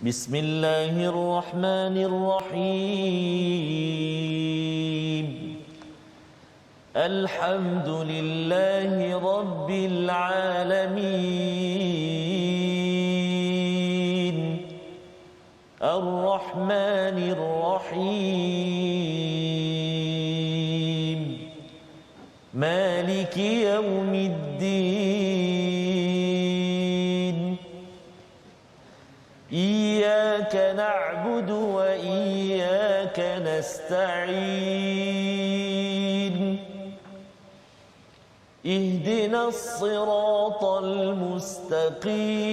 Bismillahirrahmanirrahim. Alhamdulillahi rabbil alamin. Ar-Rahmanir Rahim. Maliki yaumiddin. Iyyaka na'budu wa iyyaka nasta'in. Ihdinas siratal mustaqim.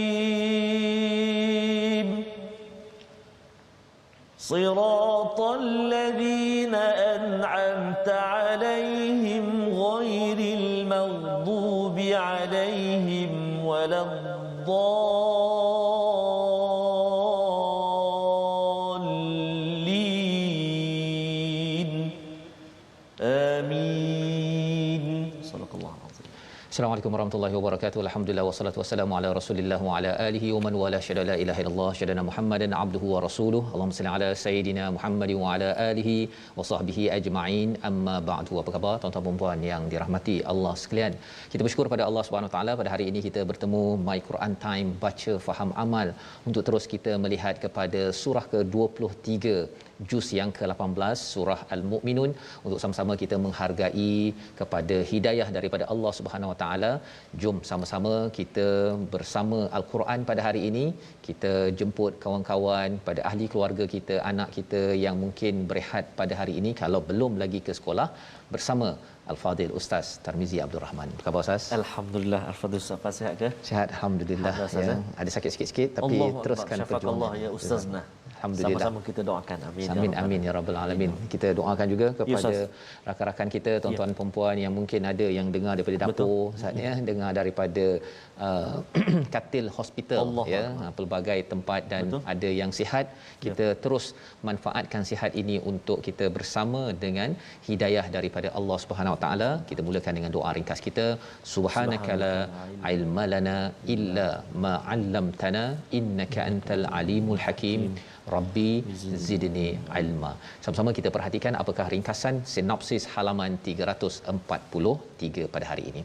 صراط الذين أنعمت عليهم غير المغضوب عليهم ولا الضالين آمين. صدق الله العظيم. Assalamualaikum warahmatullahi wabarakatuh. Alhamdulillah wassalatu wassalamu ala Rasulillah wa ala alihi wa man wala syada la ilaha illallah syadana Muhammadan abduhu wa rasuluhu. Allahumma salli ala sayidina Muhammad wa ala alihi wa sahbihi ajma'in. Amma ba'du. Apa khabar tuan-tuan dan puan yang dirahmati Allah sekalian? Kita bersyukur pada Allah Subhanahu wa taala pada hari ini kita bertemu My Quran Time baca faham amal untuk terus kita melihat kepada surah ke-23 juz yang ke-18 surah Al-Mu'minun untuk sama-sama kita menghargai kepada hidayah daripada Allah Subhanahu Wa Taala. Jom sama-sama kita bersama Al-Quran pada hari ini. Kita jemput kawan-kawan, pada ahli keluarga kita, anak kita yang mungkin berehat pada hari ini kalau belum lagi ke sekolah bersama Al-Fadil Ustaz Tarmizi Abdul Rahman. Apa khabar Ustaz? Alhamdulillah. Al-Fadil Ustaz sihat ke? Sihat alhamdulillah. Ya. Ada sakit sikit-sikit tapi Allah teruskan perjuangan. Allah ya Ustazna. Alhamdulillah. Sama-sama kita doakan. Amin. Amin amin ya rabbal alamin. Kita doakan juga kepada rakan-rakan kita, tuan-tuan perempuan yang mungkin ada yang dengar daripada dapur Ustaz ya, dengar daripada katil hospital Allah ya, pelbagai tempat dan ada yang sihat. Kita terus manfaatkan sihat ini untuk kita bersama dengan hidayah daripada Allah Subhanahu Wa Taala. Kita mulakan dengan doa ringkas kita. Subhanakala ilma lana illa ma 'allamtana innaka antal alimul hakim. Rabbi zidni ilma. Sama-sama kita perhatikan apakah ringkasan sinopsis halaman 343 pada hari ini.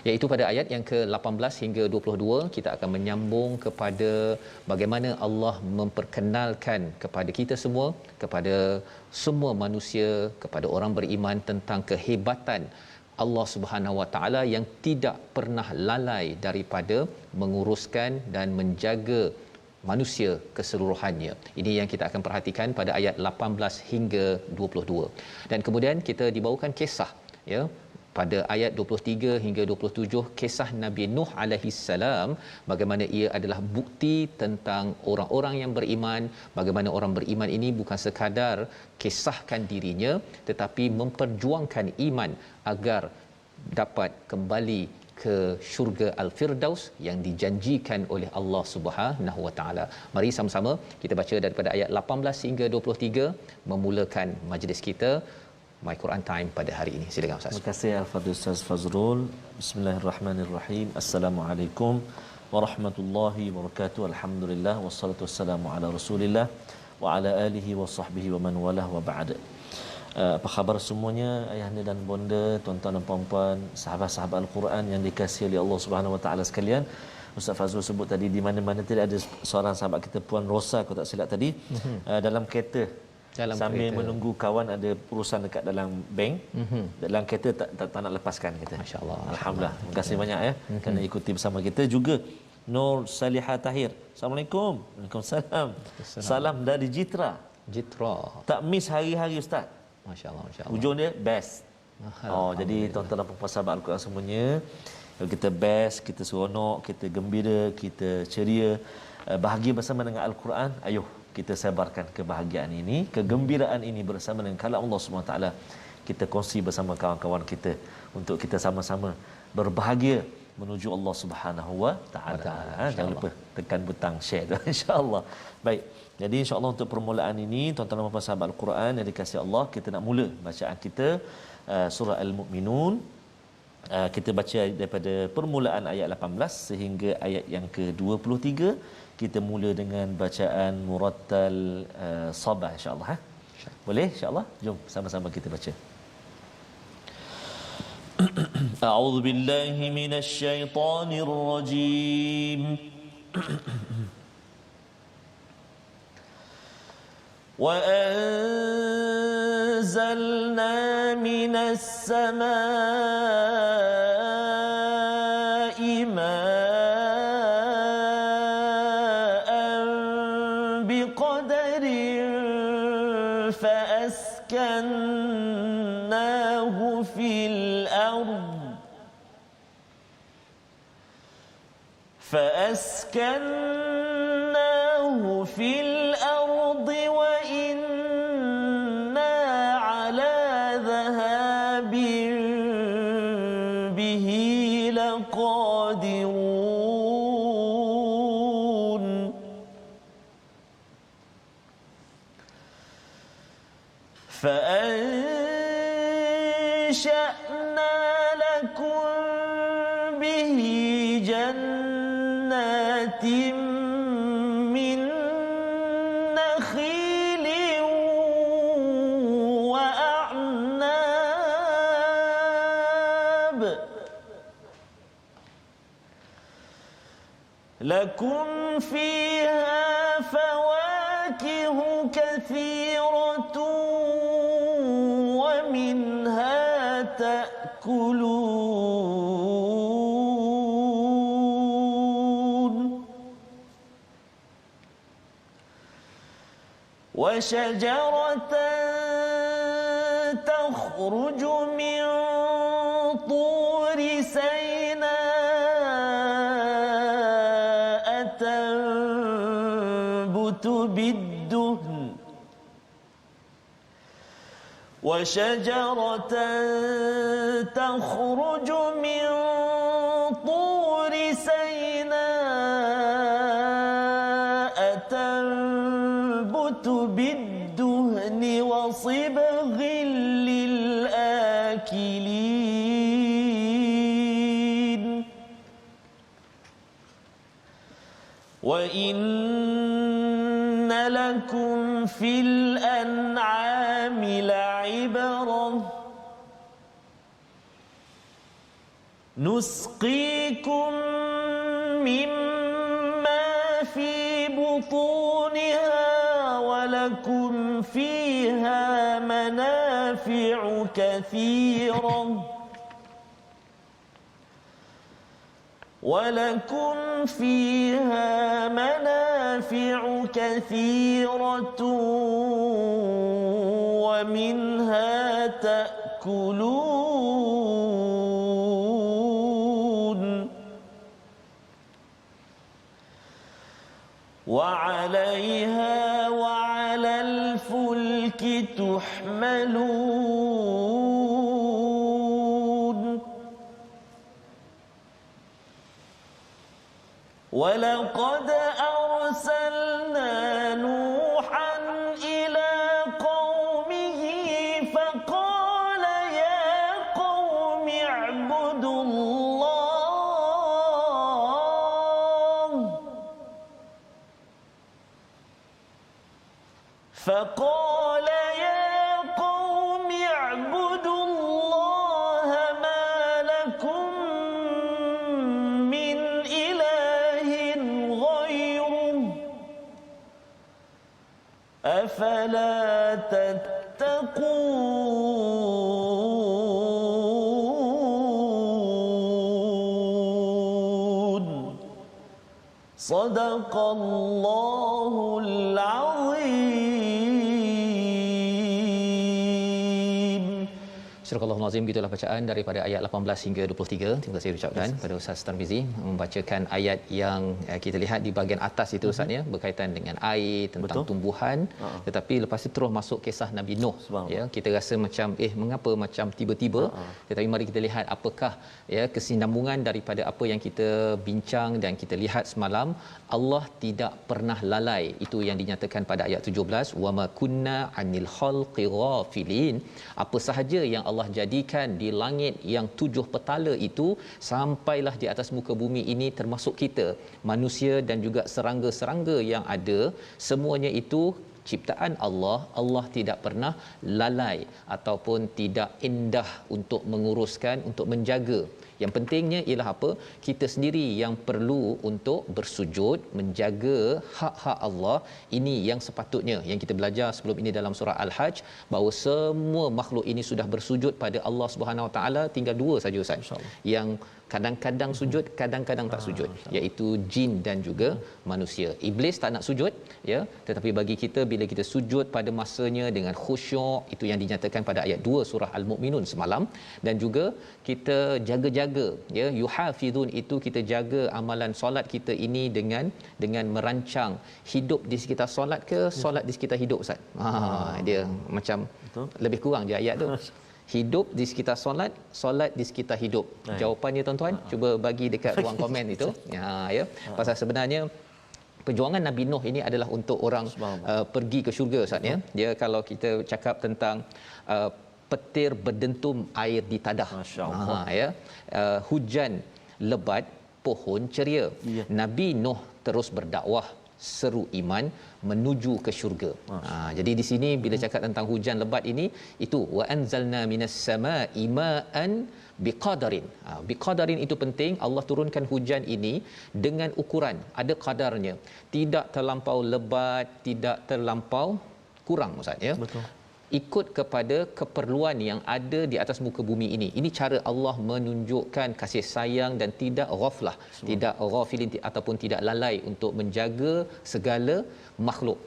Iaitu pada ayat yang ke-18 hingga 22 kita akan menyambung kepada bagaimana Allah memperkenalkan kepada kita semua, kepada semua manusia, kepada orang beriman tentang kehebatan Allah Subhanahu Wa Taala yang tidak pernah lalai daripada menguruskan dan menjaga manusia keseluruhannya. Ini yang kita akan perhatikan pada ayat 18 hingga 22. Dan kemudian kita dibawakan kisah ya pada ayat 23 hingga 27 kisah Nabi Nuh alaihi salam, bagaimana ia adalah bukti tentang orang-orang yang beriman, bagaimana orang beriman ini bukan sekadar kisahkan dirinya tetapi memperjuangkan iman agar dapat kembali ke syurga Al-Firdaus yang dijanjikan oleh Allah Subhanahu Wa Taala. Mari sama-sama kita baca daripada ayat 18 hingga 23 memulakan majlis kita My Quran Time pada hari ini. Silakan Ustaz. Terima kasih Al-Fadhil Ustaz Fazrul. Bismillahirrahmanirrahim. Assalamualaikum warahmatullahi wabarakatuh. Alhamdulillah wassalatu wassalamu ala Rasulillah wa ala alihi wa sahbihi wa man walah wa ba'd. Apa khabar semuanya, ayahanda dan bonda, tuan-tuan dan puan-puan, sahabat-sahabat Al-Quran yang dikasihi oleh Allah Subhanahu Wa Taala sekalian. Ustaz Fazrul sebut tadi di mana-mana tidak ada seorang sahabat kita, Puan Rosa kalau tak silap tadi, dalam kereta sambil kereta menunggu kawan ada urusan dekat dalam bank, dalam kereta tak nak lepaskan kita. Masya-Allah. Alhamdulillah. Terima kasih banyak ya kerana ikuti bersama kita juga. Nur Salihah Tahir. Assalamualaikum. Waalaikumsalam. Salam dari Jitra. Tak miss hari-hari Ustaz. Masya-Allah, masya-Allah. Hujung dia best. Jadi tuan-tuan dan puan-puan sahabat Al-Quran semuanya, kalau kita best, kita seronok, kita gembira, kita ceria, bahagia bersama dengan Al-Quran, ayuh kita sebarkan kebahagiaan ini, kegembiraan ini bersama dengan kalam Allah SWT. Kita kongsi bersama kawan-kawan kita untuk kita sama-sama berbahagia menuju Allah Subhanahu Wa Taala. Jangan lupa tekan butang share tu insya-Allah. Baik. Jadi insya-Allah untuk permulaan ini tuan-tuan dan puan sahabat Al-Quran yang dikasihi Allah, kita nak mula bacaan kita surah Al-Mu'minun Kita baca daripada permulaan ayat 18 sehingga ayat yang ke-23. Kita mula dengan bacaan murattal sabah insya-Allah. Boleh insya-Allah? Jom sama-sama kita baca. A'udzu billahi minasy syaithanir rajim. وأنزلنا من السماء ماء بقدر فأسكناه في الأرض وإنا على ذهاب به لقادرون فأنشأنا لكم به جنات من نخيل وأعناب لكم فيها فواكه كثيرة ومنها تأكلون وشجرة تخرج من طور سيناء تنبت بالدهن وشجرة تخرج من طور سيناء تنبت بالدهن وصبغ للآكلين وإن لكم في الأنعام لعبرة نسقيكم مما في بطونها ولكم فيها منافع كثيرة ومنها تأكلون وعليها وعلى الفلك تحملون ولقد أرسلنا نوحا إلى قومه فقال يا قوم اعبدوا الله ما لكم من إله غيره أفلا تتقون صدق الله العظيم. Surah Al-Azim, gitulah bacaan daripada ayat 18 hingga 23. Terima kasih ucapkan pada Ustaz Tarmizi membacakan ayat yang kita lihat di bahagian atas itu Ustaz ya, berkaitan dengan air, tentang tumbuhan. Tetapi lepas itu terus masuk kisah Nabi Nuh ya. Kita rasa macam mengapa macam tiba-tiba. Tetapi mari kita lihat apakah ya kesinambungan daripada apa yang kita bincang dan kita lihat semalam. Allah tidak pernah lalai. Itu yang dinyatakan pada ayat 17, wa ma kunna 'anil khalqi ghafilin. Apa sahaja yang Allah Allah jadikan di langit yang 7 petala itu sampailah di atas muka bumi ini, termasuk kita manusia dan juga serangga-serangga yang ada, semuanya itu ciptaan Allah. Allah tidak pernah lalai ataupun tidak indah untuk menguruskan, untuk menjaga. Yang pentingnya ialah apa? Kita sendiri yang perlu untuk bersujud, menjaga hak-hak Allah. Ini yang sepatutnya yang kita belajar sebelum ini dalam surah Al-Hajj, bahawa semua makhluk ini sudah bersujud pada Allah Subhanahu Wa Taala. Tinggal 2 saja Ustaz yang kadang-kadang sujud, kadang-kadang tak sujud, iaitu jin dan juga manusia. Iblis tak nak sujud, ya, tetapi bagi kita bila kita sujud pada masanya dengan khusyuk, itu yang dinyatakan pada ayat 2 surah Al-Mu'minun semalam. Dan juga kita jaga-jaga, ya, yuhafizun, itu kita jaga amalan solat kita ini dengan merancang hidup di sekitar solat ke solat di sekitar hidup Ustaz. Dia macam betul, lebih kurang je ayat tu. Hidup di sekitar solat, solat di sekitar hidup. Jawapannya tuan-tuan, cuba bagi dekat ruang komen itu. Ya. Pasal sebenarnya perjuangan Nabi Nuh ini adalah untuk orang pergi ke syurga Ustaz, ya. Dia kalau kita cakap tentang petir berdentum air di tadah. Ya. Hujan lebat, pohon ceria. Nabi Nuh terus berdakwah, seru iman menuju ke syurga. Jadi di sini bila cakap tentang hujan lebat ini, itu wa anzalna minas samaa'i ma'an biqadarin. Biqadarin itu penting. Allah turunkan hujan ini dengan ukuran, ada kadarnya, tidak terlampau lebat, tidak terlampau kurang Ustaz, ya. Betul. Ikut kepada keperluan yang ada di atas muka bumi ini. Ini cara Allah menunjukkan kasih sayang dan tidak ghaflah, tidak ghafilin ataupun tidak lalai untuk menjaga segala makhluk.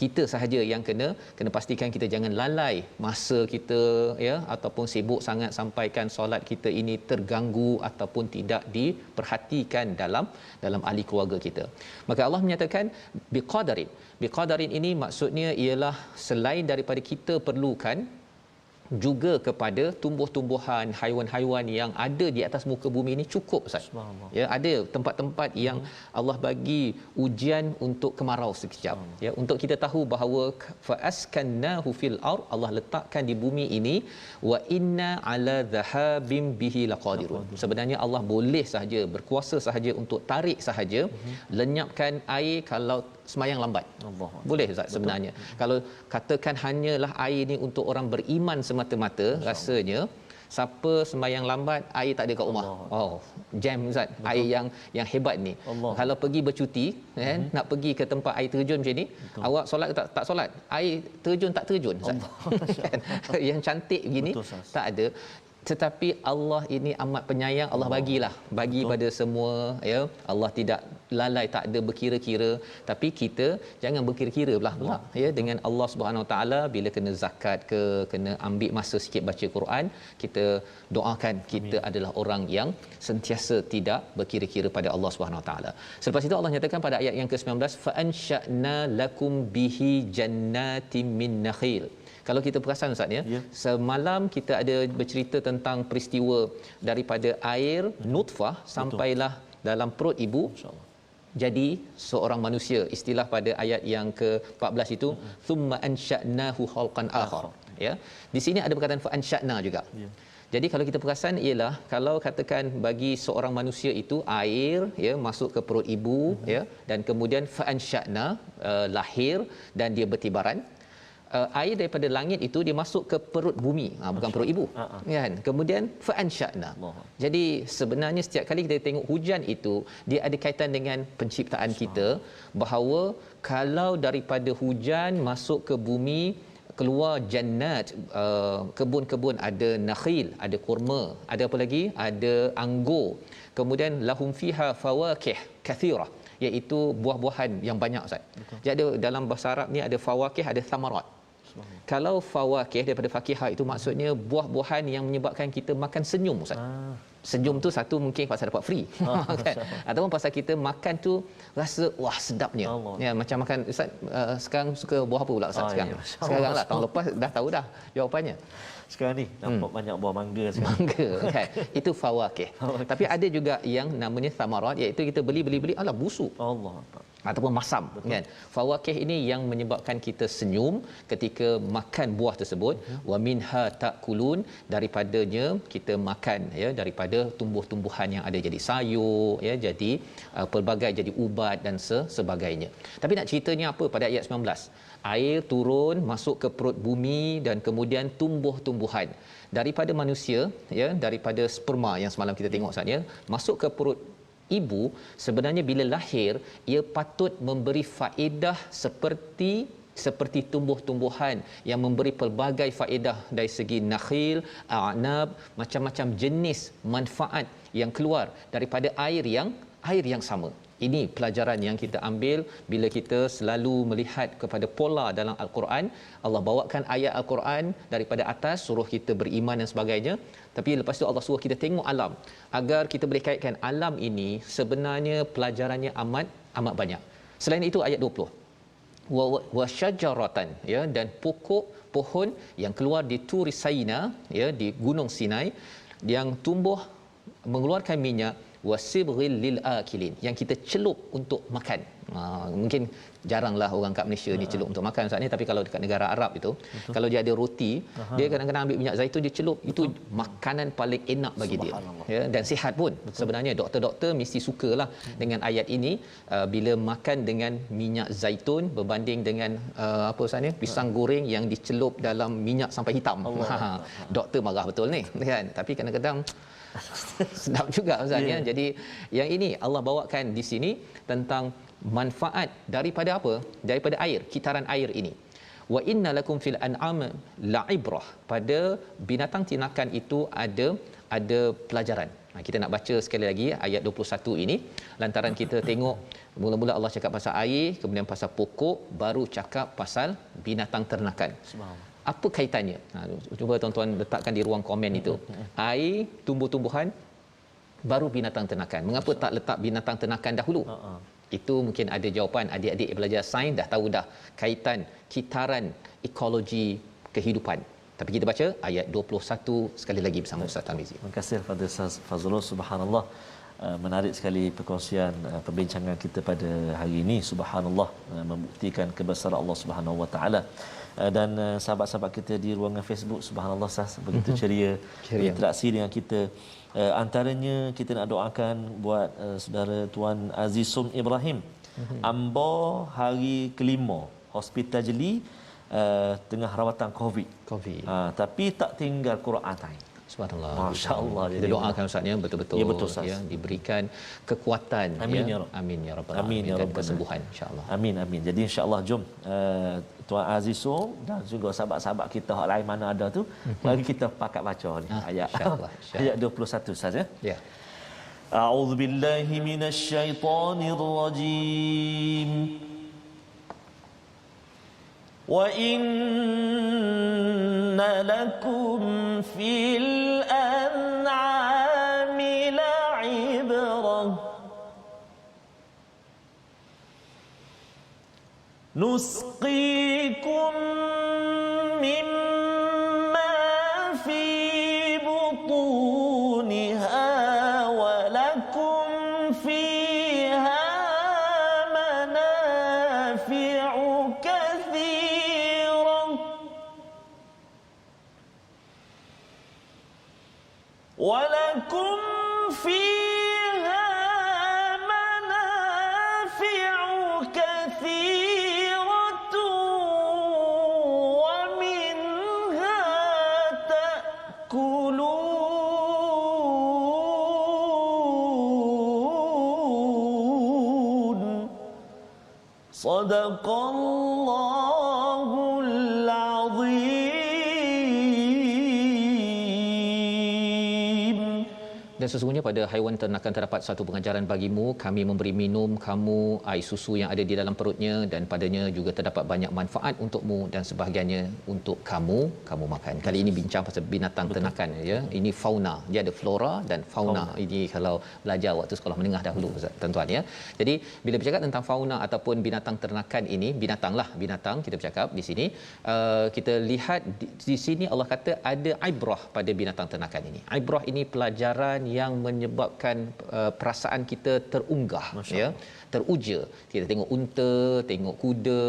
Kita sahaja yang kena pastikan kita jangan lalai masa kita, ya, ataupun sibuk sangat sampaikan solat kita ini terganggu ataupun tidak diperhatikan dalam ahli keluarga kita. Maka Allah menyatakan biqadarin. Biqadarin ini maksudnya ialah selain daripada kita perlukan, juga kepada tumbuh-tumbuhan, haiwan-haiwan yang ada di atas muka bumi ini cukup Ustaz. Ya, ada tempat-tempat yang Allah bagi ujian untuk kemarau sekejap, ya, untuk kita tahu bahawa fa askannahu fil ard, Allah letakkan di bumi ini, wa inna ala dhahabim bihi laqadirun. Sebenarnya Allah boleh sahaja, berkuasa sahaja untuk tarik sahaja, lenyapkan air kalau semayang lambat. Boleh Ustaz sebenarnya. Kalau katakan hanyalah air ni untuk orang beriman semata-mata, rasanya siapa semayang lambat, air tak ada kat rumah. Jam Ustaz. Betul. Air yang hebat ni. Kalau pergi bercuti, kan, nak pergi ke tempat air terjun macam ni, awak solat tak solat, air terjun tak terjun Ustaz. Yang cantik begini tak ada. Tetapi Allah ini amat penyayang, Allah bagi pada semua, ya. Allah tidak lalai, tak ada berkira-kira, tapi kita jangan berkira-kira pula, ya, dengan Allah Subhanahu Wa Taala. Bila kena zakat ke, kena ambil masa sikit baca Quran, kita doakan kita adalah orang yang sentiasa tidak berkira-kira pada Allah Subhanahu Wa Taala. Selepas itu Allah nyatakan pada ayat yang ke-19, fa ansha'na lakum bihi jannatin min nakhil. Kalau kita perasan Ustaz, ya, semalam kita ada bercerita tentang peristiwa daripada air nutfah sampailah dalam perut ibu jadi seorang manusia. Istilah pada ayat yang ke-14 itu thumma ansha'nahu khalqan akhar, ya. Di sini ada perkataan fa ansha'na juga. Jadi kalau kita perasan ialah kalau katakan bagi seorang manusia itu air, ya, masuk ke perut ibu, ya, dan kemudian fa ansha'na, lahir dan dia bertibaran. Air daripada langit itu dia masuk ke perut bumi, bukan perut ibu, kan. Kemudian fa ansha'na. Jadi sebenarnya setiap kali kita tengok hujan itu, dia ada kaitan dengan penciptaan kita, bahawa kalau daripada hujan masuk ke bumi, keluar jannat, kebun-kebun, ada nakhil, ada kurma, ada apa lagi, ada anggur, kemudian lahum fiha fawakih kathirah, iaitu buah-buahan yang banyak Ustaz. Jadi dalam bahasa Arab ni ada fawakih, ada thamarat. Kalau fawakih daripada fakihah itu maksudnya buah-buahan yang menyebabkan kita makan senyum Ustaz. Senyum tu satu mungkin pasal dapat free kan? Ataupun pasal kita makan tu rasa wah sedapnya. Ya, macam makan Ustaz, sekarang suka buah apa pula Ustaz sekarang? Sekarang lah, tahun lepas dah tahu dah jawapannya. Sekarang ni nampak banyak buah mangga sekarang. Mangga kan. Itu fawakih. Tapi ada juga yang namanya thamarat, iaitu kita beli alah busuk. ataupun masam. Betul. Kan, fawakih ini yang menyebabkan kita senyum ketika makan buah tersebut. Wa minha takulun, daripadanya kita makan, ya, daripada tumbuh-tumbuhan yang ada jadi sayur, ya, jadi pelbagai jadi ubat dan sebagainya. Tapi nak ceritanya apa pada ayat 19? Air turun masuk ke perut bumi dan kemudian tumbuh-tumbuhan daripada manusia, ya, daripada sperma yang semalam kita tengok saatnya masuk ke perut ibu. Sebenarnya bila lahir ia patut memberi faedah seperti tumbuh-tumbuhan yang memberi pelbagai faedah dari segi nakhil, a'nab, macam-macam jenis manfaat yang keluar daripada air yang sama. Ini pelajaran yang kita ambil bila kita selalu melihat kepada pola dalam Al-Quran. Allah bawakan ayat Al-Quran daripada atas, suruh kita beriman dan sebagainya. Tapi lepas tu Allah suruh kita tengok alam. Agar kita boleh kaitkan alam ini sebenarnya pelajarannya amat banyak. Selain itu ayat 20. Wa syajaratan, ya, dan pokok pohon yang keluar di Turi Saina, ya, di Gunung Sinai, yang tumbuh mengeluarkan minyak, wasibghil lil akilin, yang kita celup untuk makan. Mungkin jaranglah orang kat Malaysia ni celup untuk makan saat ni, tapi kalau dekat negara Arab itu, betul, kalau dia ada roti, dia kadang-kadang ambil minyak zaitun dia celup, itu makanan paling enak bagi dia, ya, dan sihat pun. Betul. Sebenarnya doktor-doktor mesti sukalah dengan ayat ini, bila makan dengan minyak zaitun berbanding dengan apa sebenarnya pisang goreng yang dicelup dalam minyak sampai hitam. Doktor marah betul ni, kan? Tapi kadang-kadang sedap juga Ustaz, ya. Jadi yang ini Allah bawakan di sini tentang manfaat daripada apa? Daripada air, kitaran air ini. Wa inna lakum fil an'am la'ibrah. Pada binatang ternakan itu ada pelajaran. Kita nak baca sekali lagi ayat 21 ini lantaran kita tengok mula-mula Allah cakap pasal air, kemudian pasal pokok, baru cakap pasal binatang ternakan. Subhanallah. Apa kaitannya? Cuba tuan-tuan letakkan di ruang komen itu. Air, tumbuh-tumbuhan, baru binatang ternakan. Mengapa tak letak binatang ternakan dahulu? Itu mungkin ada jawapan. Adik-adik belajar sains dah tahu dah kaitan kitaran ekologi kehidupan. Tapi kita baca ayat 21 sekali lagi bersama Ustaz Tarmizi. Terima kasih kepada Ustaz Fazrul. Subhanallah, menarik sekali perkongsian perbincangan kita pada hari ini. Subhanallah, membuktikan kebesaran Allah Subhanahu Wa Taala. Dan sahabat-sahabat kita di ruangan Facebook, subhanallah, Ustaz, begitu ceria interaksi dengan kita. Antaranya kita nak doakan buat saudara Tuan Azizum Ibrahim, Ambo hari kelima hospital jeli, tengah rawatan COVID. Tapi tak tinggal Quran. Subhanallah. Masya-Allah. Kita doakan Ustaznya betul-betul, ya, betul, Ustaz, ya, diberikan kekuatan. Amin, ya. Ya Rabb. Amin ya rabbal Amin alamin, ya dan Rabb. kesembuhan insya-Allah. Amin. Jadi insya-Allah jom Tuan Azizum dan juga sahabat-sahabat kita hak lain mana ada tu, mari kita pakat baca ni ayat insya-Allah. Ayat 21 Ustaz, ya. Ya. A'udzu billahi minasy syaithanir rajim. Wa inna lakum fil an'ami la'ibrah nusqikum mimma fi butuniha wa lakum fiha manafi'u katsirah wa lakum fiha manafi'u kathiratun wa minha ta'kulun. Sadaqallahul azim. Dan sesungguhnya pada haiwan ternakan terdapat satu pengajaran bagimu, kami memberi minum kamu air susu yang ada di dalam perutnya, dan padanya juga terdapat banyak manfaat untukmu dan sebahagiannya untuk kamu makan. Kali ini bincang pasal binatang ternakan, ya. Ini fauna, dia ada flora dan fauna. Ini kalau belajar waktu sekolah menengah dahulu, tuan-tuan, ya. Jadi bila bercakap tentang fauna ataupun binatang ternakan ini, binatang kita bercakap di sini, kita lihat di sini Allah kata ada ibrah pada binatang ternakan ini. Ibrah ini pelajaran yang menyebabkan perasaan kita terunggah, ya, teruja. Kita tengok unta, tengok kuda,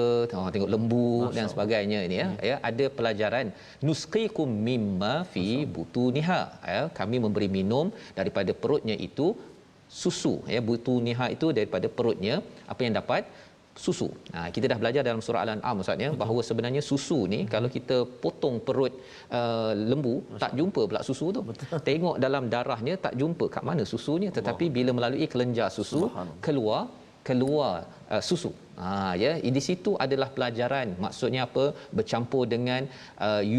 tengok lembu dan sebagainya ini, ya, ada pelajaran nusqikum mimma fi butuniha, ya, kami memberi minum daripada perutnya itu susu, ya, butuniha itu daripada perutnya apa yang dapat susu. Kita dah belajar dalam surah Al-An'am, Ustaz, ya, bahawa sebenarnya susu ni kalau kita potong perut lembu, tak jumpa pula susu tu. Tengok dalam darahnya tak jumpa kat mana susunya, tetapi bila melalui kelenjar susu keluar susu. Ya, di situ adalah pelajaran. Maksudnya apa? Bercampur dengan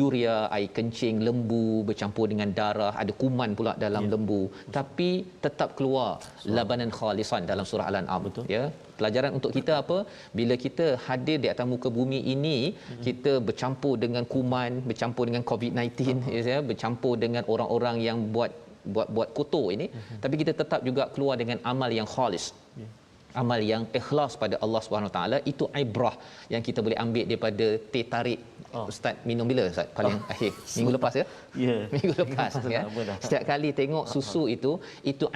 urea, air kencing lembu bercampur dengan darah, ada kuman pula dalam lembu, tapi tetap keluar labanan khalisan dalam surah Al-An'am. Ya, pelajaran untuk kita apa? Bila kita hadir di atas muka bumi ini, kita bercampur dengan kuman, bercampur dengan COVID-19, ya, bercampur dengan orang-orang yang buat kotor ini, tapi kita tetap juga keluar dengan amal yang khalis, amal yang ikhlas pada Allah Subhanahu Wa Taala. Itu ibrah yang kita boleh ambil daripada teh tarik. Ustaz minum bila Ustaz paling akhir? Minggu lepas ya? Minggu lepas ya. Setiap kali tengok susu itu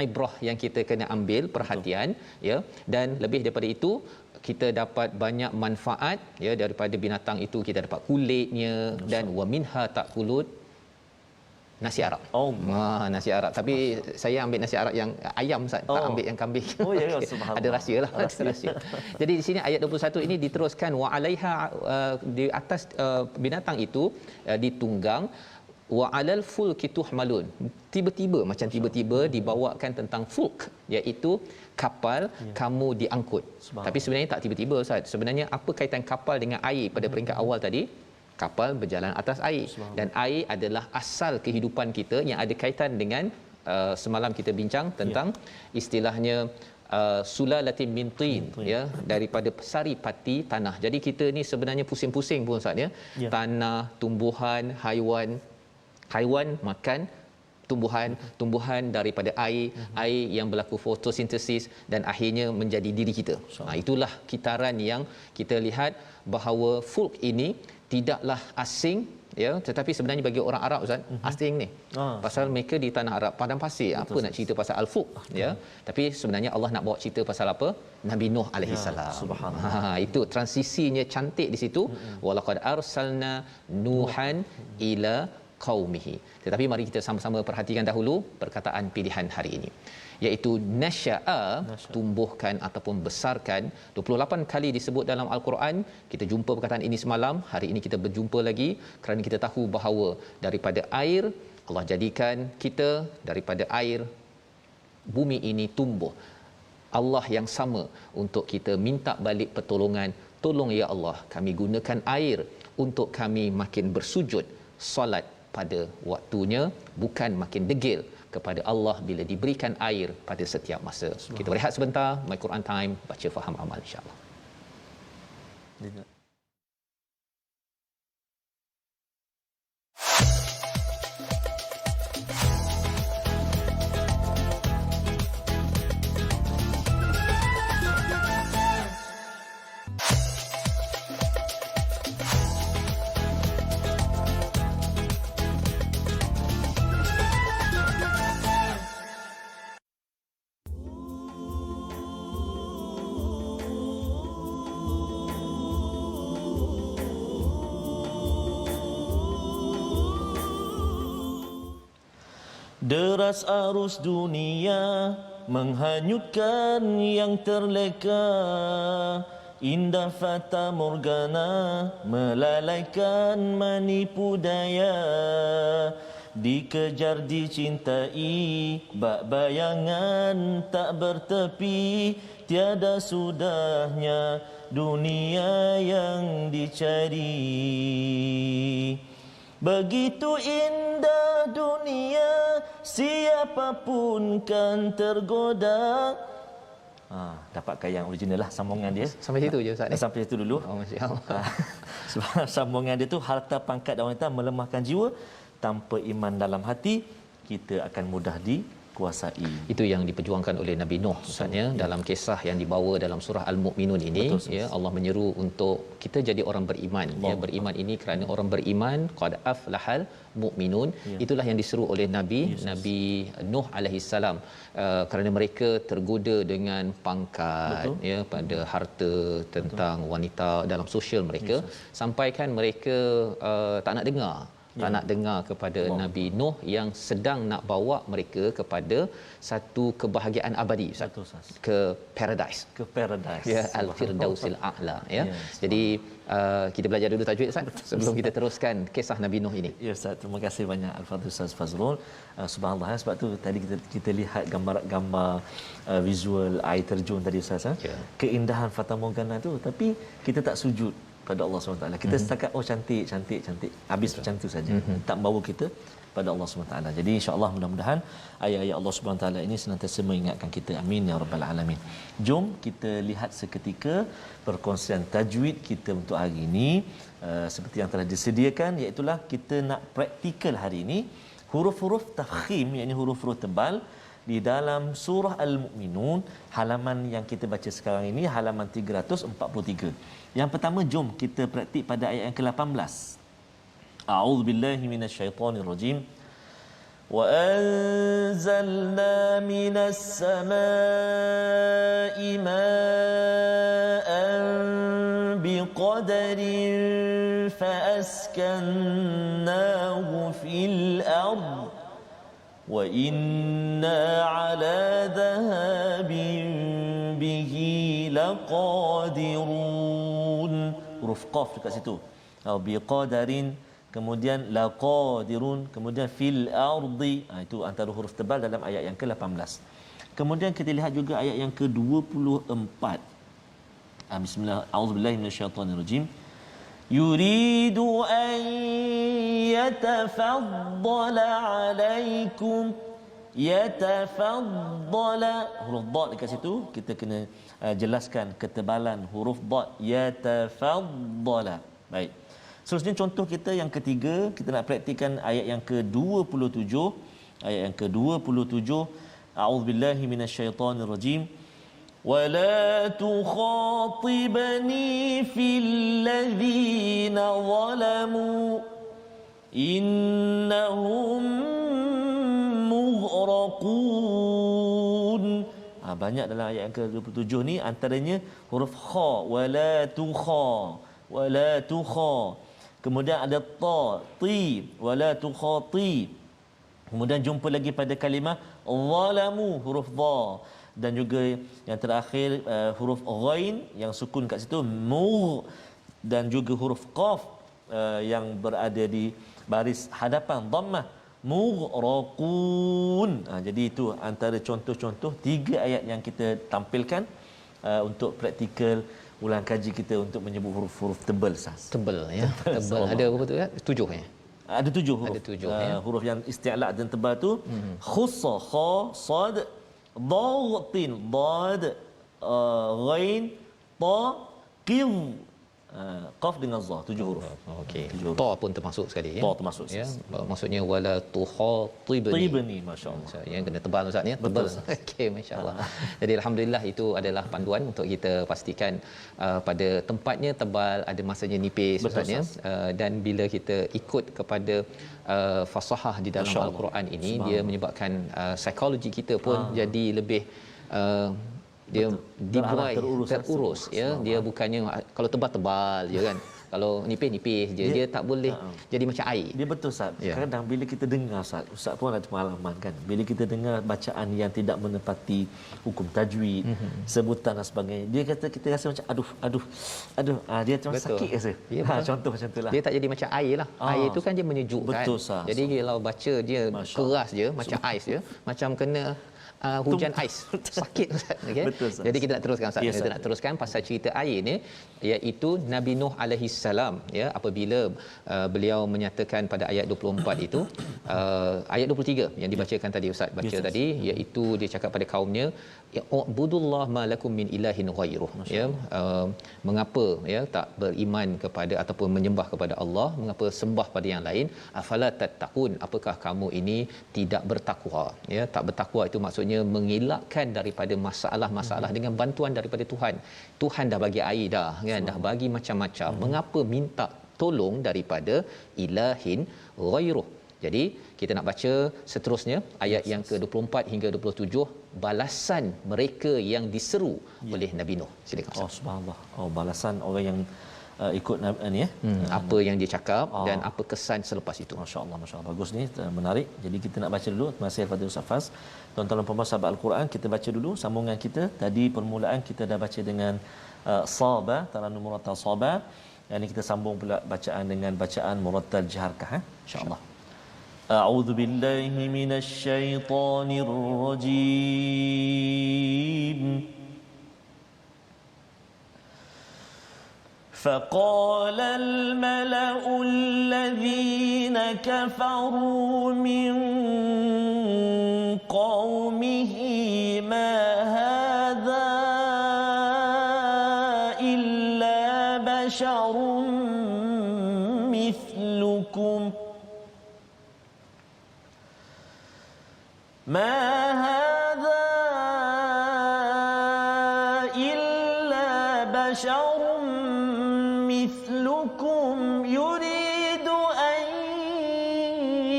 ibrah yang kita kena ambil perhatian, ya. Dan lebih daripada itu, kita dapat banyak manfaat, ya, daripada binatang itu. Kita dapat kulitnya, dan wa minha takulut nasi Arab. Nasi Arab. Tapi saya ambil nasi Arab yang ayam, Ustaz. Tak ambil yang kambing. Ada rahsialah. Ada rahsia. Jadi di sini ayat 21 ini diteruskan wa alaiha, di atas binatang itu ditunggang, wa alal fulki tuhmalun. Tiba-tiba, macam tiba-tiba dibawakan tentang fulk, iaitu kapal, kamu diangkut. Tapi sebenarnya tak tiba-tiba, Ustaz. Sebenarnya apa kaitan kapal dengan air pada peringkat awal tadi? Kapal berjalan atas air, dan air adalah asal kehidupan kita yang ada kaitan dengan semalam kita bincang tentang istilahnya sulalatin min tin, ya, daripada sari pati tanah. Jadi kita ni sebenarnya pusing-pusing pun, Ustaz, ya. Tanah, tumbuhan, haiwan makan tumbuhan daripada air yang berlaku fotosintesis dan akhirnya menjadi diri kita. Itulah kitaran yang kita lihat bahawa fulk ini tidaklah asing, ya, tetapi sebenarnya bagi orang Arab, Ustaz, asing ni. Pasal mereka di tanah Arab padang pasir, apa nak cerita pasal al-fulk, ya. Tapi sebenarnya Allah nak bawa cerita pasal apa? Nabi Nuh alaihi salam. Itu transisinya cantik di situ. Walaqad arsalna nuhan ila qaumihi. Tetapi mari kita sama-sama perhatikan dahulu perkataan pilihan hari ini, iaitu nasya'a, tumbuhkan ataupun besarkan. 28 kali disebut dalam al-Quran. Kita jumpa perkataan ini semalam, hari ini kita berjumpa lagi kerana kita tahu bahawa daripada air Allah jadikan kita, daripada air bumi ini tumbuh. Allah yang sama untuk kita minta balik pertolongan. Tolong ya Allah, kami gunakan air untuk kami makin bersujud solat pada waktunya, bukan makin degil kepada Allah bila diberikan air pada setiap masa. Kita berehat sebentar, My Quran Time, baca faham amal, insya-Allah. Deras arus dunia menghanyutkan yang terleka, indah fata morgana melalaikan manipu daya, dikejar dicintai bak bayangan tak bertepi, tiada sudahnya dunia yang dicari. Begitu indah dunia, siapapun kan tergoda. Dapatkan yang original lah sambungan dia. Sampai situ je, Ustaz. Sampai situ dulu. Masya-Allah. Sebab sambungan dia tu, harta pangkat dan wanita melemahkan jiwa, tanpa iman dalam hati kita akan mudah kuasai. Itu yang diperjuangkan oleh Nabi Nuh Ustaz ya, dalam kisah yang dibawa dalam surah Al-Mu'minun ini. Betul, ya, Allah menyeru untuk kita jadi orang beriman. Ya, beriman ini kerana orang beriman qad aflahal mu'minun. Itulah yang diseru oleh Nabi Nuh alaihi salam, kerana mereka tergoda dengan pangkat, ya, pada harta, tentang wanita dalam sosial mereka, sampai kan mereka tak nak dengar. Tak nak dengar kepada Nabi Nuh yang sedang nak bawa mereka kepada satu kebahagiaan abadi, ke paradise. Ya, al-firdausil a'la, ya. Jadi kita belajar dulu tajwid Ustaz sebelum kita teruskan kisah Nabi Nuh ini. Ya Ustaz, terima kasih banyak Al-Fadhil Ustaz Fazrul. Subhanallah, sebab tu tadi kita lihat gambar visual air terjun tadi Ustaz, keindahan Fata Morgana tu, tapi kita tak sujud pada Allah SWT. Kita setakat cantik habis macam tu saja, tak bawa kita pada Allah SWT. Jadi insya-Allah mudah-mudahan ayat-ayat Allah SWT ini senantiasa mengingatkan kita. Amin ya rabbal alamin. Jom kita lihat seketika perkongsian tajwid kita untuk hari ini, seperti yang telah disediakan, iaitu kita nak praktikal hari ini huruf-huruf tafkhim, iaitu huruf-huruf tebal di dalam surah Al-Mu'minun, halaman yang kita baca sekarang ini halaman 343. Yang pertama, jom kita praktik pada ayat yang ke-18. A'udzubillahi minasyaitonirrajim. Wa anzalna minas samaa'i ma'an biqadarin fa askannahu fil ardh wa inna ala dhahabin bihi laqadirun. Huruf qaf dekat situ, biqadarin, kemudian laqadirun, kemudian fil ardi. Itu antara huruf tebal dalam ayat yang ke-18. Kemudian kita lihat juga ayat yang ke-24. Bismillah, a'udzubillahi minasyaitonirrajim. Yuridu an yatafaddala alaikum, yatafaddala, huruf dad dekat situ kita kena jelaskan ketebalan huruf dad, yatafaddala. Baik, seterusnya contoh kita yang ketiga, kita nak praktikkan ayat yang ke-27. Ayat yang ke-27, a'udzubillahi minasyaitonirrajim. ولا تخاطبني في الذين ظلموا إنهم مغرقون. Banyak dalam ayat yang ke-27 ni, antaranya huruf kha, wala tukha, wala tukha. Kemudian ada ta, ti, wala tukhati. Kemudian jumpa lagi pada kalimah zalamu, huruf dha. Dan juga yang terakhir huruf ghain yang sukun kat situ, mugh. Dan juga huruf qaf yang berada di baris hadapan dhammah, mughraqun. Jadi itu antara contoh-contoh 3 ayat yang kita tampilkan untuk praktikal ulang kaji kita untuk menyebut huruf-huruf tebal sas. Tebal ya. Tebal ada berapa tu ya? 7 ya. Ada 7 huruf. Ada 7 ya. Huruf yang isti'la dan tebal tu khussa, kha, sad, ضاغطين ضاد غين طا قض qaf dengan za, 7 huruf. Okey. Ta pun termasuk sekali ya. Ta termasuk ya. Maksudnya wala tukhatibni. Masya-Allah. Yang kena tebal Ustaz ya, tebal. Okey, masya-Allah. Jadi alhamdulillah itu adalah panduan untuk kita pastikan pada tempatnya tebal, ada masanya nipis Ustaz ya. Dan bila kita ikut kepada fasahah di dalam Al-Quran ini, dia menyebabkan psikologi kita pun jadi lebih dia dibuai terurus ya. Dia bukannya kalau tebal-tebal je kan, kalau nipis-nipis je, dia tak boleh jadi macam air. Dia betul Ustaz. Kadang bila kita dengar Ustaz pun ada pengalaman kan, bila kita dengar bacaan yang tidak menepati hukum tajwid, sebutan dan sebagainya, dia kata kita rasa macam aduh dia macam sakit rasa. Contoh macam itulah. Dia tak jadi macam air lah. Air tu kan dia menyejukkan. Betul, Ustaz. Jadi kalau baca dia keras je macam ais je, macam kena hujan ais. Sakit Ustaz. Okay? Betul, Ustaz. Jadi kita nak teruskan Ustaz. Yes, Kita nak teruskan pasal cerita air ni, iaitu Nabi Nuh alaihi salam, ya, apabila beliau menyatakan pada ayat 24 itu, ayat 23 yang dibacakan tadi Ustaz baca tadi, iaitu dia cakap pada kaumnya, "Ubudullah ma lakum min ilahin ghairuh." Ya, mengapa ya tak beriman kepada ataupun menyembah kepada Allah, mengapa sembah pada yang lain? Afala tattaqun, apakah kamu ini tidak bertakwa? Ya, tak bertakwa itu maksudnya mengelakkan daripada masalah-masalah dengan bantuan daripada Tuhan. Tuhan dah bagi air dah kan, dah bagi macam-macam. Mengapa minta tolong daripada ilahin ghairuh? Jadi kita nak baca seterusnya ayat yang ke-24 hingga 27, balasan mereka yang diseru oleh Nabi Nuh. Silakan. Oh subhanallah. Oh, balasan orang yang ikut ni ya. Apa yang dia cakap dan apa kesan selepas itu. Masya-Allah, masya-Allah. Bagus ni, menarik. Jadi kita nak baca dulu. Terima kasih kepada Ustaz Faz. Tuan-tuan dan puan-puan sahabat Al-Quran, kita baca dulu sambungan kita. Tadi permulaan kita dah baca dengan Saba, Tarannum Murattal Saba. Yang ni kita sambung pula bacaan dengan bacaan Murattal Jaharkah, insya-Allah. A'udzu billahi minasy syaithanir rajim. فقال الملأ الذين كفروا من قومه ما هذا إلا بشر مثلكم ما هذا إلا بشر مثلكم يريد أن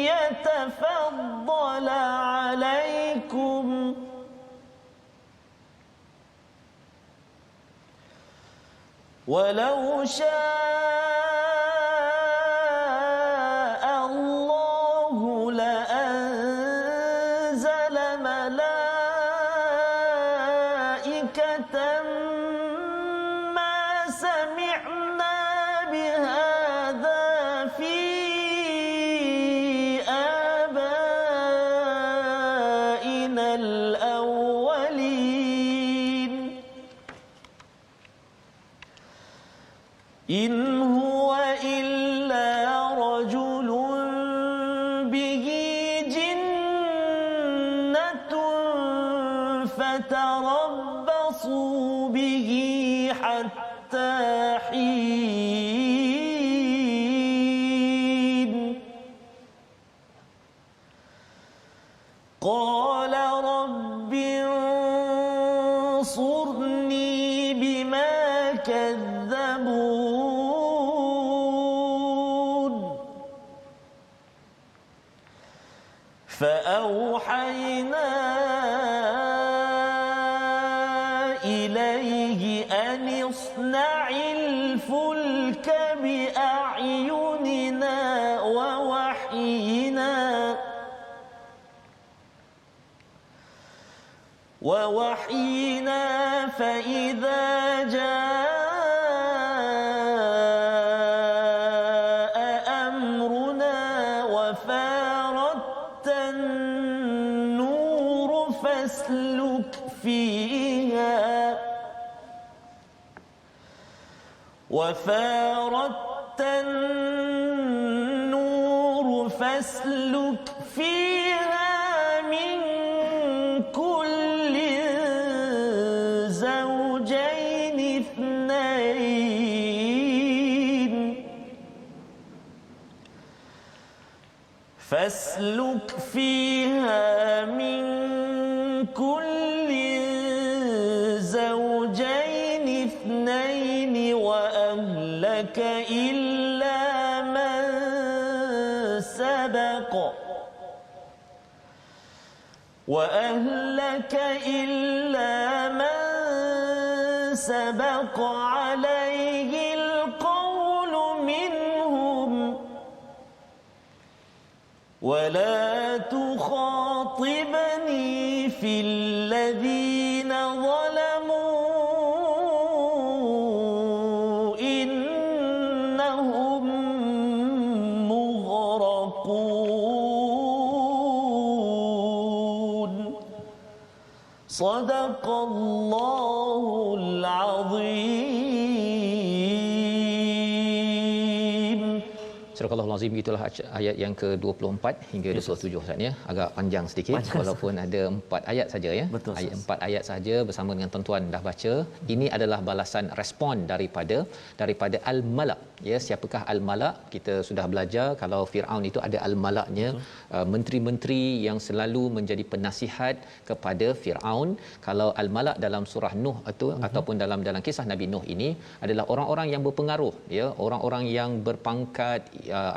يتفضل عليكم ولو شاء الله لأنزل ملائكة ما سمعنا بهذا في آبائنا الأولين إن هو إلا رجل به جنة فتربصوا به حتى حين قال رب انصرني بما كذبون فأوحينا إليه أن اصنع الفلك بأعيننا ووحينا فإذا جاء أمرنا وفارت النور فاسلك فيها من كل زوجين اثنين فاسلك فيها من كل زوجين اثنين وأهلك إلا من سبق عليه القول منهم ولا تخاطبني في الذين ظلموا إنهم مغرقون Sadaqallahul Azim. Surah Al-Azim, itulah ayat yang ke-24 hingga 27 Ustaz ya. Agak panjang sedikit walaupun ada 4 ayat saja ya. Betul, ayat 4 ayat saja bersama dengan tuan-tuan dah baca. Ini adalah balasan respon daripada al-malak ya. Siapakah al-malak? Kita sudah belajar kalau Firaun itu ada al-malaknya, menteri-menteri yang selalu menjadi penasihat kepada Firaun. Kalau al-malak dalam surah Nuh itu ataupun dalam kisah Nabi Nuh ini adalah orang-orang yang berpengaruh ya, orang-orang yang berpangkat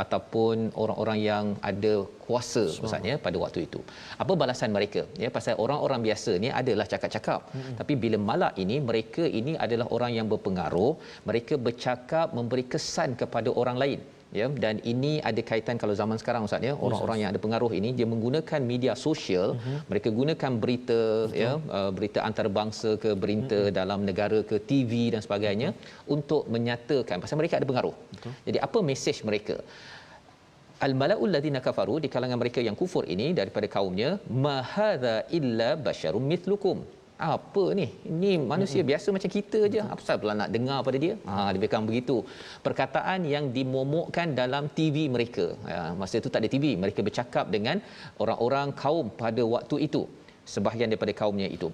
ataupun orang-orang yang ada kuasa maksudnya pada waktu itu. Apa balasan mereka ya? Pasal orang-orang biasa ni adalah cakap-cakap, tapi bila malak ini, mereka ini adalah orang yang berpengaruh, mereka bercakap memberi kesan kepada orang lain ya. Dan ini ada kaitan kalau zaman sekarang Ustaz ya, orang-orang yang ada pengaruh ini dia menggunakan media sosial, mereka gunakan berita ya, berita antarabangsa ke berita dalam negara ke TV dan sebagainya untuk menyatakan pasal mereka ada pengaruh. Jadi apa mesej mereka? Al-mala'ul ladzina kafaru, di kalangan mereka yang kufur ini daripada kaumnya, ma hadza illa basyarum mithlukum. Apa ni? Ini manusia biasa macam kita je. Apa pasal pula nak dengar pada dia? Lebih kurang begitu. Perkataan yang dimomokkan dalam TV mereka. Masa itu tak ada TV. Mereka bercakap dengan orang-orang kaum pada waktu itu. Sebahagian daripada kaumnya itu.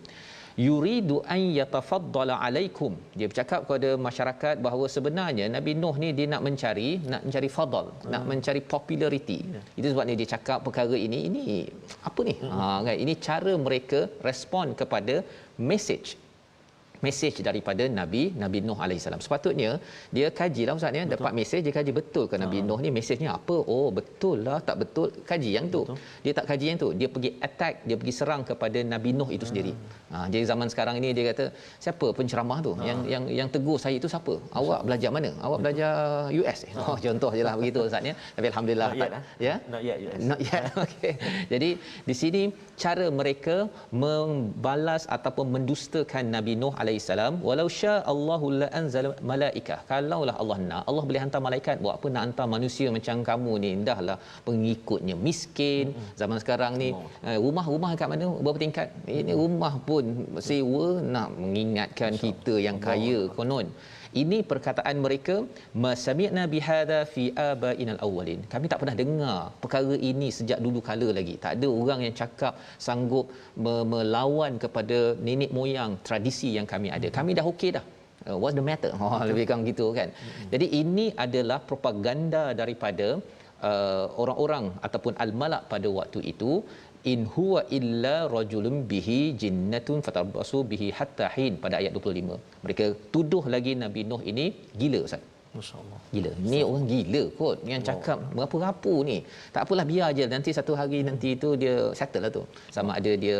Yuridu an yatafaddala alaikum. Dia bercakap kepada masyarakat bahawa sebenarnya Nabi Nuh ni dia nak mencari fadal, nak mencari populariti. Itu sebabnya dia cakap perkara ini apa ni? Kan ini cara mereka respon kepada mesej daripada Nabi Nuh alaihissalam. Sepatutnya dia kajilah Ustaz ya, dapat mesej dia kaji betul ke Nabi Nuh ni mesejnya apa? Oh betul lah, tak betul kaji yang tu. Dia tak kaji yang tu, dia pergi attack, dia pergi serang kepada Nabi Nuh itu sendiri. Jadi zaman sekarang ini dia kata, siapa penceramah tu yang tegur saya itu siapa? Awak belajar mana? Awak belajar US. Contoh jelah begitu Ustaz ya. Tapi alhamdulillah ya. Not yet. Okey. Jadi di sini cara mereka membalas ataupun mendustakan Nabi Nuh alaihissalam. Walau syaa Allahu la anzala malaikah. Kalaulah Allah nak, Allah boleh hantar malaikat. Buat apa nak hantar manusia macam kamu ni? Dahlah pengikutnya miskin. Zaman sekarang ni rumah kat mana? Berapa tingkat? Ini rumah pun sewa, nak mengingatkan kita yang kaya konon. Ini perkataan mereka, masami'na bihadza fi abainal awwalin. Kami tak pernah dengar perkara ini sejak dulu kala lagi. Tak ada orang yang cakap sanggup melawan kepada nenek moyang tradisi yang kami ada. Kami dah okey dah. What's the matter? Lebih kurang gitu kan. Jadi ini adalah propaganda daripada orang-orang ataupun al-malak pada waktu itu. In huwa illa rajulun bihi jinnatun fatarbasu bihi hatta hin, pada ayat 25. Mereka tuduh lagi Nabi Nuh ini gila Ustaz. Masya-Allah. Gila. Ni orang gila kot yang cakap merapu-rapu ni. Tak apalah, biar aje, nanti satu hari nanti tu dia settle lah tu. Sama ada dia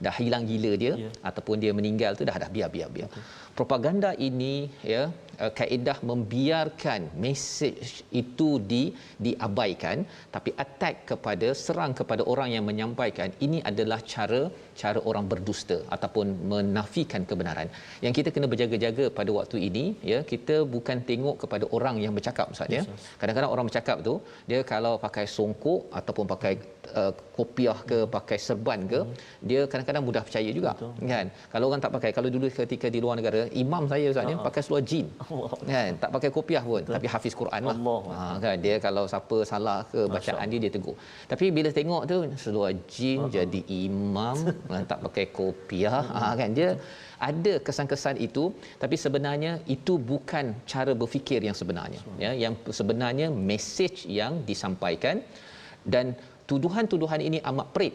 dah hilang gila dia ataupun dia meninggal tu dah biar. Propaganda ini ya, kaedah membiarkan mesej itu diabaikan, tapi attack serang kepada orang yang menyampaikan. Ini adalah cara orang berdusta ataupun menafikan kebenaran. Yang kita kena berjaga-jaga pada waktu ini ya, kita bukan tengok kepada orang yang bercakap Ustaz ya. Kadang-kadang orang bercakap tu dia kalau pakai songkok ataupun pakai kopiah ke, pakai serban ke, dia kadang-kadang mudah percaya juga. Kan? Kalau orang tak pakai, kalau dulu ketika di luar negara, imam saya Ustaz ni pakai seluar jin. Kan? Tak pakai kopiah pun, tapi hafiz Quran lah. Kan? Dia kalau siapa salah ke bacaan dia tegur. Tapi bila tengok tu seluar jin jadi imam, tak pakai kopiah, kan, dia ada kesan-kesan itu, tapi sebenarnya itu bukan cara berfikir yang sebenarnya ya. Yang sebenarnya mesej yang disampaikan, dan tuduhan-tuduhan ini amat perit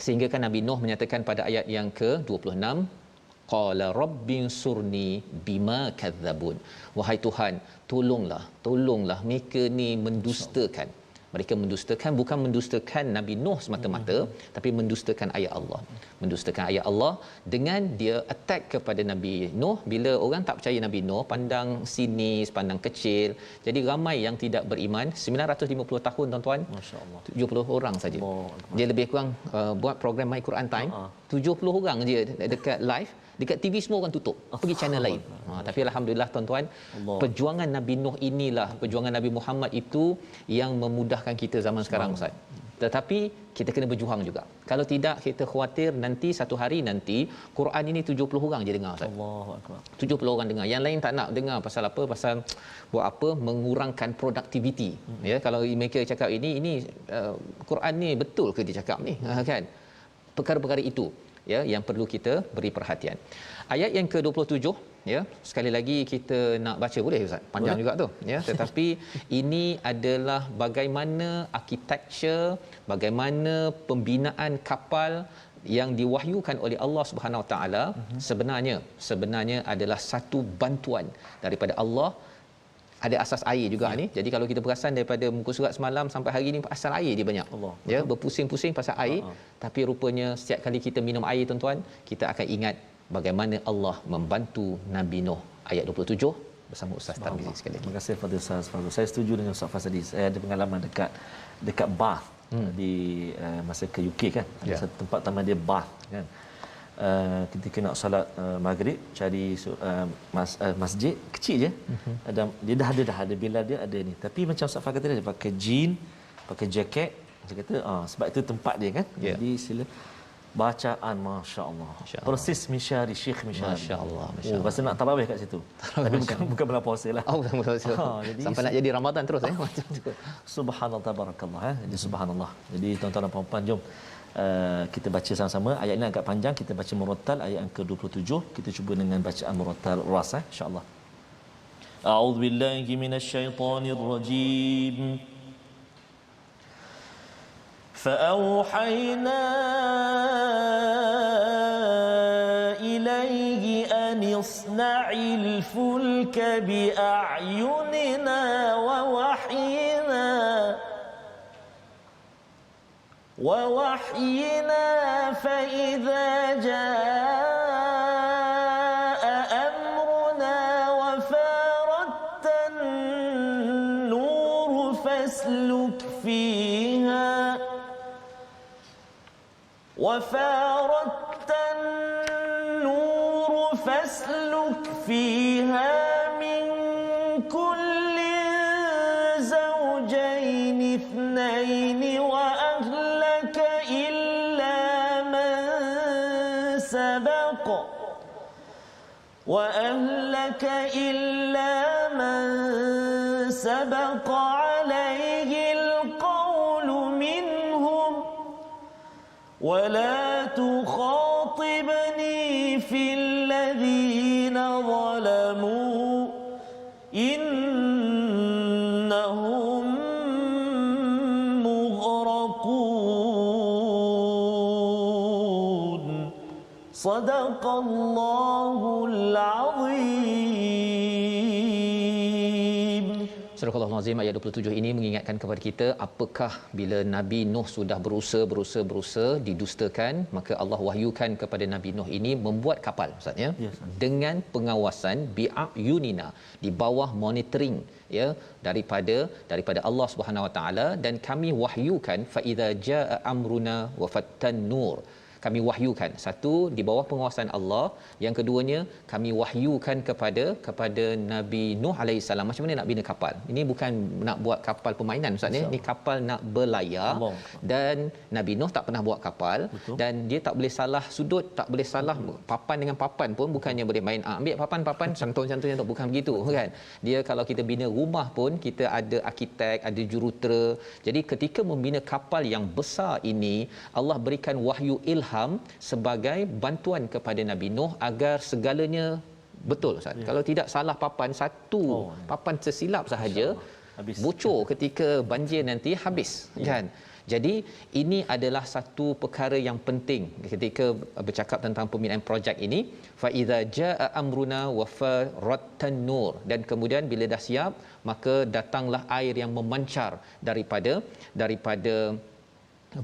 sehingga kan Nabi Nuh menyatakan pada ayat yang ke-26, qala rabbinsurni bima kadzabun. Wahai Tuhan, tolonglah mereka ni mendustakan. Mereka mendustakan, bukan mendustakan Nabi Nuh semata-mata, tapi mendustakan ayat Allah. Mendustakan ayat Allah dengan dia attack kepada Nabi Nuh. Bila orang tak percaya Nabi Nuh, pandang sinis, pandang kecil. Jadi ramai yang tidak beriman. 950 tahun tuan-tuan, Masya-Allah, 70 orang saja. Dia lebih kurang buat program My Quran Time, 70 orang je dekat live. Dekat TV semua orang tutup, pergi channel lain. Tapi alhamdulillah tuan-tuan, perjuangan Nabi Nuh inilah, perjuangan Nabi Muhammad itu yang memudahkan kita zaman sekarang Ustaz. tetapi kita kena berjuang juga. Kalau tidak, kita khawatir nanti satu hari nanti Quran ini 70 orang je dengar, Ustaz. Allahu akbar. 70 orang dengar, yang lain tak nak dengar. Pasal apa? Pasal buat apa? Mengurangkan produktiviti. Ya, kalau mereka cakap ini Quran ni betul ke dia cakap ni, kan? Perkara-perkara itu ya yang perlu kita beri perhatian. Ayat yang ke-27, ya, sekali lagi kita nak baca boleh Ustaz? Panjang boleh juga tu, ya, tetapi ini adalah bagaimana architecture, bagaimana pembinaan kapal yang diwahyukan oleh Allah Subhanahu Wa Taala sebenarnya adalah satu bantuan daripada Allah. Ada asas air juga ni. Jadi kalau kita perasan daripada muka surat semalam sampai hari ni, asal air dia banyak. Allah. Ya, berpusing-pusing pasal air. Tapi rupanya setiap kali kita minum air, tuan-tuan, kita akan ingat bagaimana Allah membantu Nabi Nuh. Ayat 27 bersama Ustaz Tarmizi sekali lagi. Terima kasih kepada Ustaz Fazrul. Saya setuju dengan Ustaz Fazrul tadi. Saya ada pengalaman dekat Bath di masa ke UK kan. Ada satu tempat taman dia Bath kan. Ketika nak solat maghrib, cari masjid kecil je. Dia dah ada bilal dia ada ni. Tapi macam Ustaz Fazrul kata, dia pakai jean, pakai jaket. Dia kata sebab itu tempat dia kan. Jadi sila bacaan masya-Allah. Persis misyari Syekh Misyari. Masya-Allah, Pasal nak tarawih kat situ. Tapi bukan bulan puasa lah. Bukan puasa. Sampai nak jadi Ramadan terus macam tu. Subhanallah tabarakallah. Jadi subhanallah. Jadi tuan-tuan dan puan-puan, jom kita baca sama-sama. Ayat ini agak panjang, kita baca murattal ayat yang ke-27. Kita cuba dengan bacaan murattal ras insya-Allah. A'udzubillahi minasyaitonir rajim. فأوحينا إليه أن اصنع الفلك بأعيننا ووحينا فإذا جاء أمرنا وفارت النور فاسلك فيها من كل زوجين اثنين وأهلك إلا من سبق عليه القول منهم ولا تخاطبني في الذين ظلموا إنهم مغرقون صدق الله العظيم. Surah Al-Azim ayat 27 ini mengingatkan kepada kita, apakah bila Nabi Nuh sudah berusaha didustakan, maka Allah wahyukan kepada Nabi Nuh ini membuat kapal, Ustaz ya, dengan pengawasan bi'ayunina, di bawah monitoring ya daripada Allah Subhanahu Wa Taala, dan kami wahyukan fa idza jaa amruna wa fattan nur. Kami wahyukan, satu, di bawah penguasaan Allah, yang keduanya kami wahyukan kepada Nabi Nuh alaihi salam macam mana nak bina kapal. Ini bukan nak buat kapal permainan, Ustaz ni. Ini kapal nak berlayar. Dan Nabi Nuh tak pernah buat kapal. Betul. Dan dia tak boleh salah sudut, tak boleh salah papan dengan papan pun, bukannya boleh main ambil papan cantum bukan begitu kan. Dia kalau kita bina rumah pun kita ada arkitek, ada jurutera. Jadi ketika membina kapal yang besar ini, Allah berikan wahyu ilham sebagai bantuan kepada Nabi Nuh agar segalanya betul, Ustaz. Kalau tidak salah papan, papan tersilap sahaja bocor ketika banjir nanti habis kan. Jadi ini adalah satu perkara yang penting ketika bercakap tentang pembinaan projek ini. Fa iza jaa amruna wa farattan nur, dan kemudian bila dah siap maka datanglah air yang memancar daripada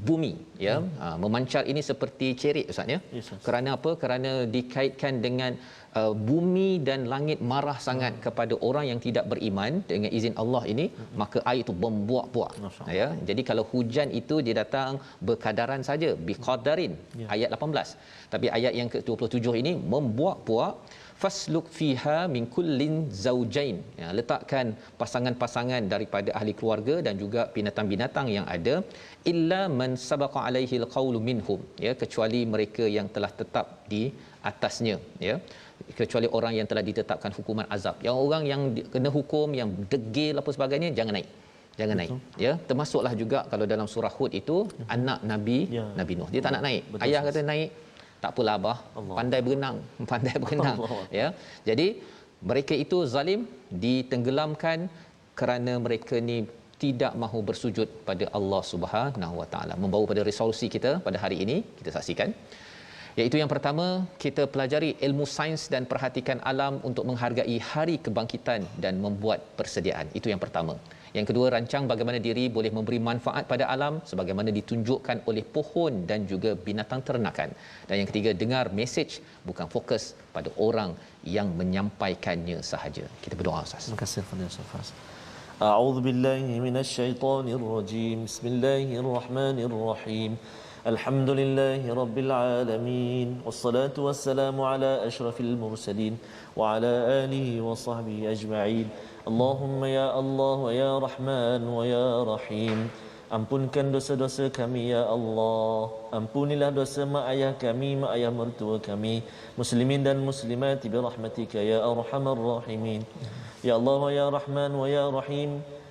bumi ya. Memancar ini seperti cerit, Ustaz ya. Kerana apa? Kerana dikaitkan dengan bumi dan langit marah sangat kepada orang yang tidak beriman dengan izin Allah ini, maka air itu membuak-buak ya. Jadi kalau hujan itu dia datang berkadaran saja, biqadarin, ayat 18. Tapi ayat yang ke-27 ini membuak-buak, fasluk fiha min kullin zaujain, ya, letakkan pasangan-pasangan daripada ahli keluarga dan juga binatang-binatang yang ada, illa man sabaqa alaihi alqaulu minhum, ya, kecuali mereka yang telah tetap di atasnya, ya, kecuali orang yang telah ditetapkan hukuman azab. Yang orang yang kena hukum, yang degil apa sebagainya, jangan naik. Jangan naik, ya. Termasuklah juga kalau dalam surah Hud itu anak Nabi, ya, Nabi Nuh, dia tak nak naik. Betul, ayah kata naik, tak apalah abah, Allah, pandai berenang, pandai berenang, Allah, ya. Jadi mereka itu zalim, ditenggelamkan kerana mereka ni tidak mahu bersujud pada Allah Subhanahu Wa Taala. Membawa pada resolusi kita pada hari ini, kita saksikan, iaitu yang pertama, kita pelajari ilmu sains dan perhatikan alam untuk menghargai hari kebangkitan dan membuat persediaan. Itu yang pertama. Yang kedua, rancang bagaimana diri boleh memberi manfaat pada alam sebagaimana ditunjukkan oleh pohon dan juga binatang ternakan. Dan yang ketiga, dengar mesej, bukan fokus pada orang yang menyampaikannya sahaja. Kita berdoa, Ustaz. Terima kasih Fadil Ustaz. A'udzu billahi minasyaitonir rajim. Bismillahirrahmanirrahim. Alhamdulillahi rabbil alamin. Wassalatu wassalamu ala asyrafil mursalin wa ala alihi wa sahbihi ajma'in. Allahumma ya Allah wa ya Rahman wa ya Rahim. Ampunkan dosa-dosa kami ya Allah. Ampunilah dosa mak ayah kami, mak ayah mertua kami, muslimin dan muslimat bi rahmatika ya arhamar rahimin. Ya Allah wa ya Rahman wa ya Rahim,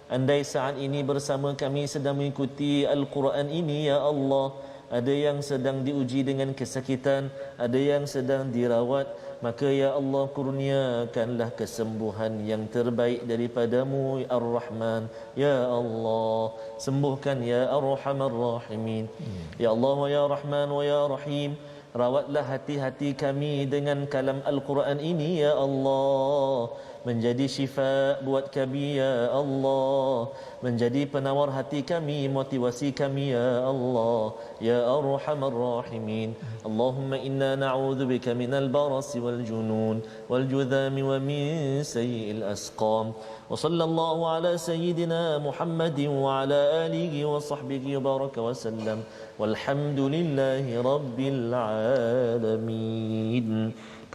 andai saat ini bersama kami sedang mengikuti Al-Quran ini ya Allah, ada yang sedang diuji dengan kesakitan, ada yang sedang dirawat, maka ya Allah kurniakanlah kesembuhan yang terbaik daripadamu ya Ar-Rahman. Ya Allah, sembuhkan ya Arhamar Rahimin. Ya Allah wa ya Rahman wa ya Rahim, rawatlah hati-hati kami dengan kalam Al-Quran ini ya Allah, menjadi syifa buat kami ya Allah, menjadi penawar hati kami, motivasi kami ya Allah, ya Arhamar Rahimin. Allahumma inna na'udzubika minal barasi wal junun wal judhami wa min sayyi'il asqam. Wa sallallahu ala sayyidina Muhammadin wa ala alihi wa sahbihi wa baraka wa sallam. Walhamdulillahi rabbil alamin.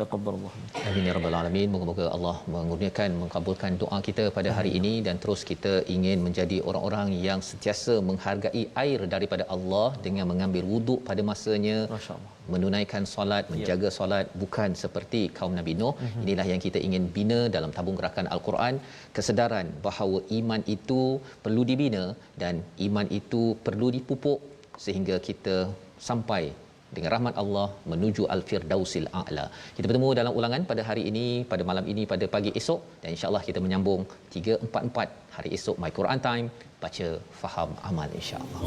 Taqabbalallah. Amin ya rabbal alamin. Moga-moga Allah mengurniakan, mengabulkan doa kita pada hari ini, dan terus kita ingin menjadi orang-orang yang sentiasa menghargai air daripada Allah dengan mengambil wuduk pada masanya, menunaikan solat, menjaga solat, bukan seperti kaum Nabi Nuh. Inilah yang kita ingin bina dalam tabung gerakan Al-Quran, kesedaran bahawa iman itu perlu dibina dan iman itu perlu dipupuk sehingga kita sampai dengan rahmat Allah menuju Al-Firdausil A'la. Kita bertemu dalam ulangan pada hari ini, pada malam ini, pada pagi esok, dan insya-Allah kita menyambung 344 hari esok My Quran Time, baca, faham, amal insya-Allah.